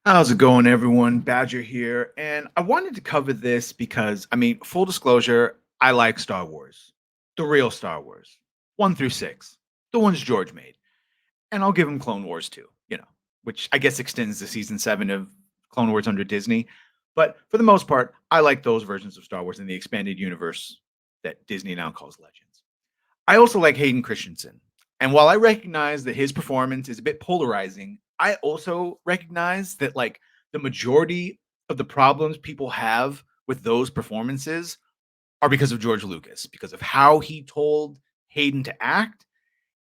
How's it going, everyone? Badger here. And I wanted to cover this because, full disclosure, I like Star Wars, the real Star Wars, 1 through 6, the ones George made. And I'll give him Clone Wars too, which I guess extends to season 7 of Clone Wars under Disney. But for the most part, I like those versions of Star Wars in the expanded universe that Disney now calls Legends. I also like Hayden Christensen. And while I recognize that his performance is a bit polarizing, I also recognize that the majority of the problems people have with those performances are because of George Lucas, because of how he told Hayden to act.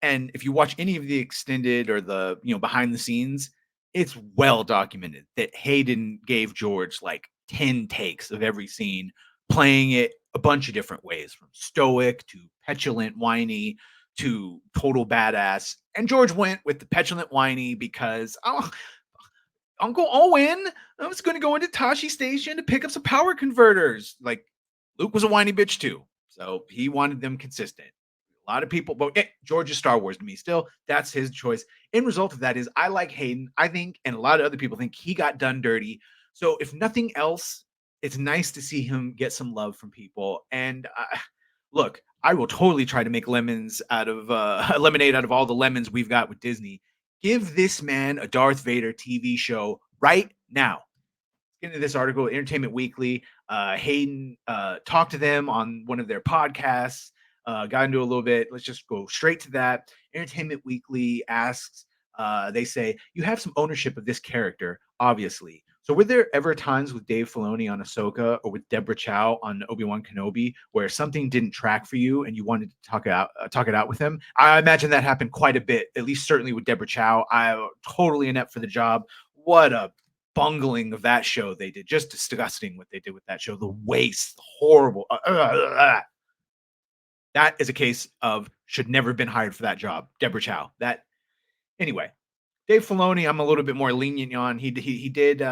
And if you watch any of the extended or the, behind the scenes, it's well documented that Hayden gave George like 10 takes of every scene, playing it a bunch of different ways, from stoic to petulant, whiny to total badass. And George went with the petulant, whiny because, oh, Uncle Owen, I was going to go into Tashi Station to pick up some power converters. Like, Luke was a whiny bitch too. So he wanted them consistent. A lot of people, but George is Star Wars to me still. That's his choice. End result of that is I like Hayden. I think, and a lot of other people think he got done dirty. So if nothing else, it's nice to see him get some love from people. And look, I will totally try to make lemons out of lemonade out of all the lemons we've got with Disney. Give this man a Darth Vader TV show right now. Get into this article, Entertainment Weekly. Hayden talked to them on one of their podcasts, got into a little bit. Let's just go straight to that. Entertainment Weekly asks, they say, you have some ownership of this character, obviously. So were there ever times with Dave Filoni on Ahsoka or with Deborah Chow on Obi-Wan Kenobi where something didn't track for you and you wanted to talk it out with him? I imagine that happened quite a bit, at least certainly with Deborah Chow. I totally inept for the job. What a bungling of that show they did. Just disgusting what they did with that show. The waste, horrible. That is a case of should never have been hired for that job. Deborah Chow. That anyway. Dave Filoni, I'm a little bit more lenient on. He did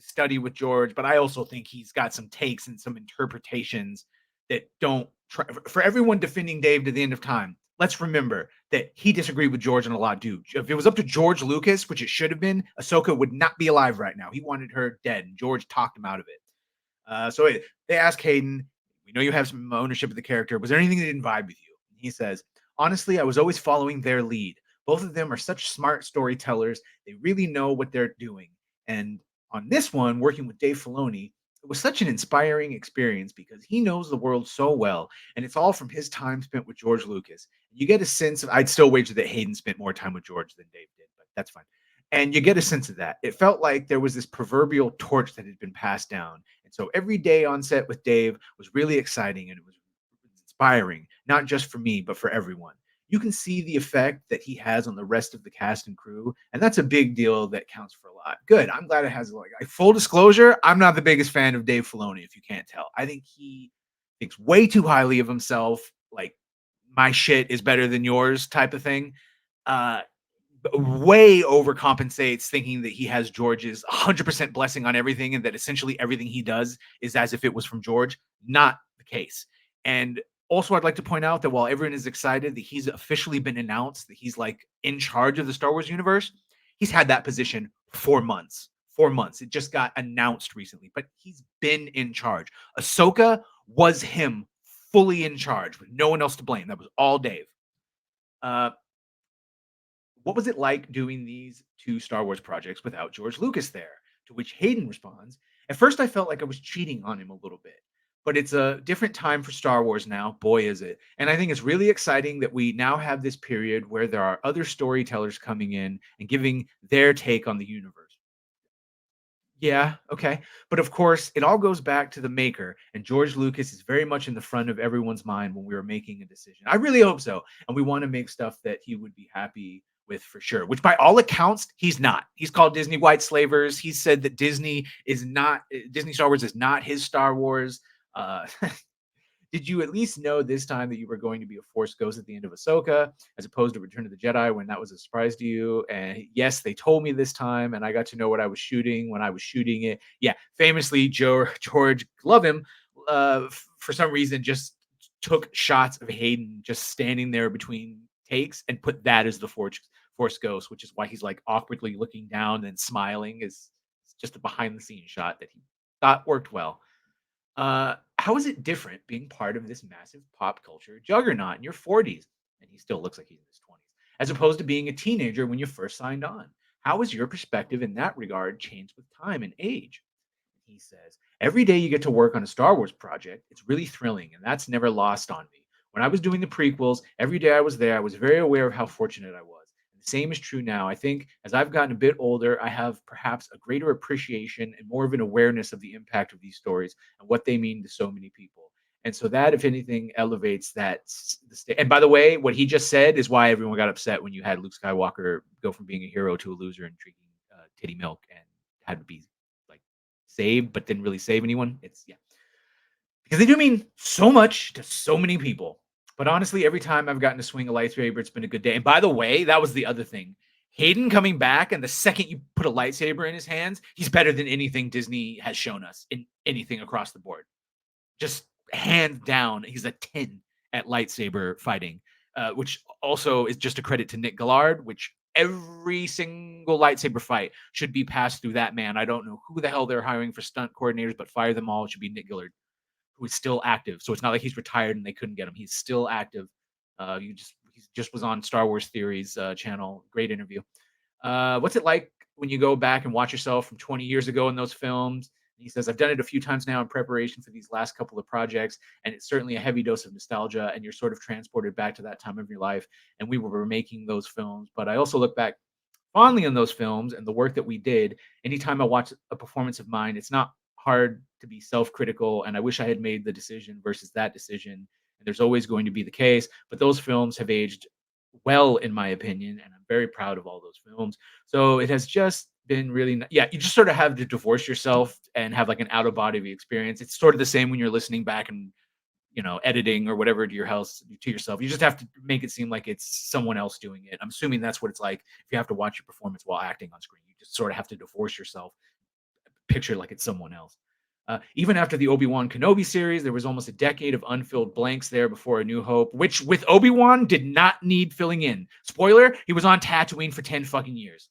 study with George, but I also think he's got some takes and some interpretations that don't try, for everyone defending Dave to the end of time. Let's remember that he disagreed with George on a lot, dude. If it was up to George Lucas, which it should have been, Ahsoka would not be alive right now. He wanted her dead, and George talked him out of it. They ask Hayden, we know you have some ownership of the character. Was there anything that didn't vibe with you? And he says, honestly, I was always following their lead. Both of them are such smart storytellers. They really know what they're doing. And on this one, working with Dave Filoni, it was such an inspiring experience because he knows the world so well. And it's all from his time spent with George Lucas. You get a sense of, I'd still wager that Hayden spent more time with George than Dave did, but that's fine. And you get a sense of that. It felt like there was this proverbial torch that had been passed down. And so every day on set with Dave was really exciting and it was inspiring, not just for me, but for everyone. You can see the effect that he has on the rest of the cast and crew, and that's a big deal that counts for a lot. Good. I'm glad it has like full disclosure. I'm not the biggest fan of Dave Filoni, if you can't tell. I think he thinks way too highly of himself, like my shit is better than yours type of thing. Uh, way overcompensates, thinking that he has George's 100% blessing on everything and that essentially everything he does is as if it was from George. Not the case. And also, I'd like to point out that while everyone is excited that he's officially been announced that he's like in charge of the Star Wars universe, he's had that position for months. 4 months. It just got announced recently, but he's been in charge. Ahsoka was him fully in charge with no one else to blame. That was all Dave. Uh, what was it like doing these two Star Wars projects without George Lucas there? To which Hayden responds, at first I felt like I was cheating on him a little bit, but it's a different time for Star Wars now. Boy, is it. And I think it's really exciting that we now have this period where there are other storytellers coming in and giving their take on the universe. Yeah, okay. But of course, it all goes back to the maker, and George Lucas is very much in the front of everyone's mind when we were making a decision. I really hope so. And we want to make stuff that he would be happy with for sure, which by all accounts, he's not. He's called Disney white slavers. He said that Disney Star Wars is not his Star Wars. Uh, Did you at least know this time that you were going to be a Force ghost at the end of Ahsoka, as opposed to Return of the Jedi when that was a surprise to you? And yes, they told me this time, and I got to know what I was shooting when I was shooting it. Yeah, famously, George, love him, for some reason, just took shots of Hayden just standing there between takes and put that as the Force Ghost, which is why he's like awkwardly looking down and smiling. Is just a behind the scenes shot that he thought worked well. How is it different being part of this massive pop culture juggernaut in your 40s? And he still looks like he's in his 20s, as opposed to being a teenager when you first signed on. How has your perspective in that regard changed with time and age? He says, every day you get to work on a Star Wars project, it's really thrilling, and that's never lost on me. When I was doing the prequels, every day I was there, I was very aware of how fortunate I was. And the same is true now. I think as I've gotten a bit older, I have perhaps a greater appreciation and more of an awareness of the impact of these stories and what they mean to so many people. And so that, if anything, elevates and by the way, what he just said is why everyone got upset when you had Luke Skywalker go from being a hero to a loser and drinking titty milk and had to be like saved, but didn't really save anyone. It's yeah, because they do mean so much to so many people. But honestly, every time I've gotten to swing a lightsaber, it's been a good day. And by the way, that was the other thing. Hayden coming back, and the second you put a lightsaber in his hands, he's better than anything Disney has shown us in anything across the board. Just hands down, he's a 10 at lightsaber fighting, which also is just a credit to Nick Gillard, which every single lightsaber fight should be passed through that man. I don't know who the hell they're hiring for stunt coordinators, but fire them all. It should be Nick Gillard, who is still active. So it's not like he's retired and they couldn't get him. He's still active. He just was on Star Wars Theories channel. Great interview. What's it like when you go back and watch yourself from 20 years ago in those films? And he says, I've done it a few times now in preparation for these last couple of projects, and it's certainly a heavy dose of nostalgia, and you're sort of transported back to that time of your life. And we were making those films, but I also look back fondly on those films and the work that we did. Anytime I watch a performance of mine, it's not hard to be self-critical, and I wish I had made the decision versus that decision. And there's always going to be the case, but those films have aged well, in my opinion, and I'm very proud of all those films. So it has just been really, yeah. You just sort of have to divorce yourself and have like an out of body experience. It's sort of the same when you're listening back and editing or whatever to your house to yourself. You just have to make it seem like it's someone else doing it. I'm assuming that's what it's like if you have to watch your performance while acting on screen. You just sort of have to divorce yourself, picture like it's someone else. Even after the Obi-Wan Kenobi series, there was almost a decade of unfilled blanks there before A New Hope, which with Obi-Wan did not need filling in. Spoiler, he was on Tatooine for 10 fucking years.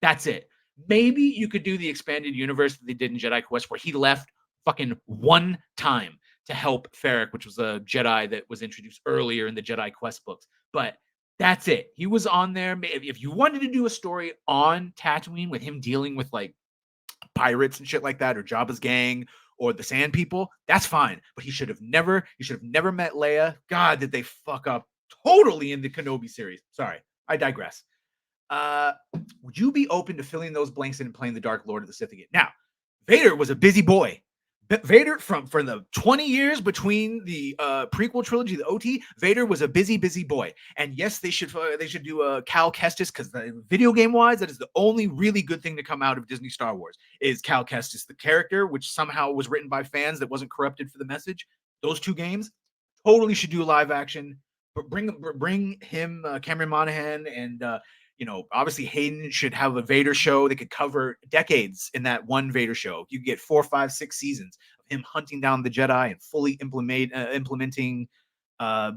That's it. Maybe you could do the expanded universe that they did in Jedi Quest where he left fucking one time to help Ferric, which was a Jedi that was introduced earlier in the Jedi Quest books. But that's it. He was on there. If you wanted to do a story on Tatooine with him dealing with like pirates and shit like that, or Jabba's gang, or the Sand People, that's fine. But he should have never met Leia. God, did they fuck up totally in the Kenobi series. Sorry, I digress. Uh, would you be open to filling those blanks in and playing the Dark Lord of the Sith again? Now, Vader was a busy boy. Vader for the 20 years between the prequel trilogy, the OT, Vader was a busy boy. And yes, they should do a Cal Kestis, because the video game wise, that is the only really good thing to come out of Disney Star Wars is Cal Kestis, the character, which somehow was written by fans that wasn't corrupted for the message. Those two games totally should do live action. But bring him Cameron Monaghan and obviously Hayden should have a Vader show that could cover decades in that one Vader show. You get 4, 5, 6 seasons of him hunting down the Jedi and fully implementing, the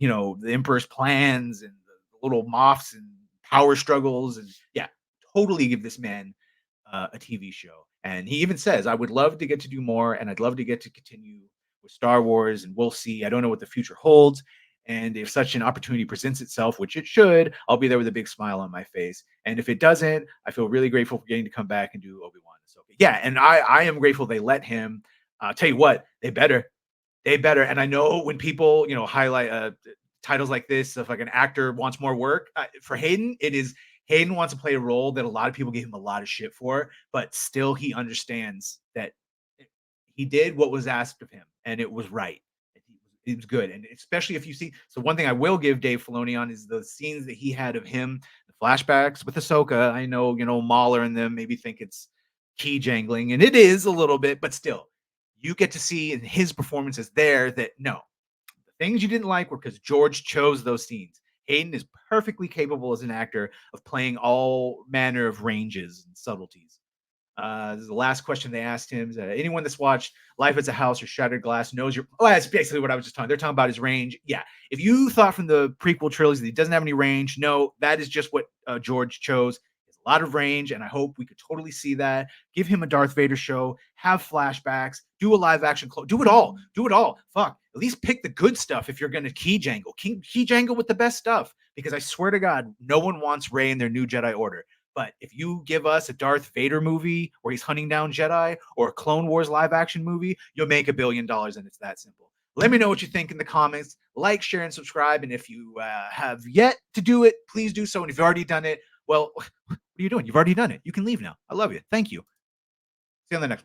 Emperor's plans and the little Moffs and power struggles. And yeah, totally give this man a TV show. And he even says, I would love to get to do more, and I'd love to get to continue with Star Wars, and we'll see. I don't know what the future holds. And if such an opportunity presents itself, which it should, I'll be there with a big smile on my face. And if it doesn't, I feel really grateful for getting to come back and do Obi-Wan. So yeah, and I am grateful they let him. Tell you what, they better. And I know when people highlight titles like this, if like an actor wants more work for Hayden, it is Hayden wants to play a role that a lot of people gave him a lot of shit for, but still he understands that he did what was asked of him, and it was right. It was good. And especially if you see, so one thing I will give Dave Filoni on is the scenes that he had of him, the flashbacks with Ahsoka. I know, Mahler and them maybe think it's key jangling, and it is a little bit, but still, you get to see in his performances there that no, the things you didn't like were because George chose those scenes. Hayden is perfectly capable as an actor of playing all manner of ranges and subtleties. This is the last question they asked him. Anyone that's watched Life as a House or Shattered Glass knows your. Oh, that's basically what I was just talking. They're talking about his range. Yeah. If you thought from the prequel trilogy that he doesn't have any range, no, that is just what George chose. He has a lot of range, and I hope we could totally see that. Give him a Darth Vader show, have flashbacks, do a live action, do it all. Do it all. Fuck. At least pick the good stuff if you're going to key jangle. Key jangle with the best stuff. Because I swear to God, no one wants Rey in their new Jedi Order. But if you give us a Darth Vader movie where he's hunting down Jedi or a Clone Wars live action movie, you'll make $1 billion, and it's that simple. Let me know what you think in the comments. Like, share, and subscribe. And if you have yet to do it, please do so. And if you've already done it, well, what are you doing? You've already done it. You can leave now. I love you. Thank you. See you on the next one.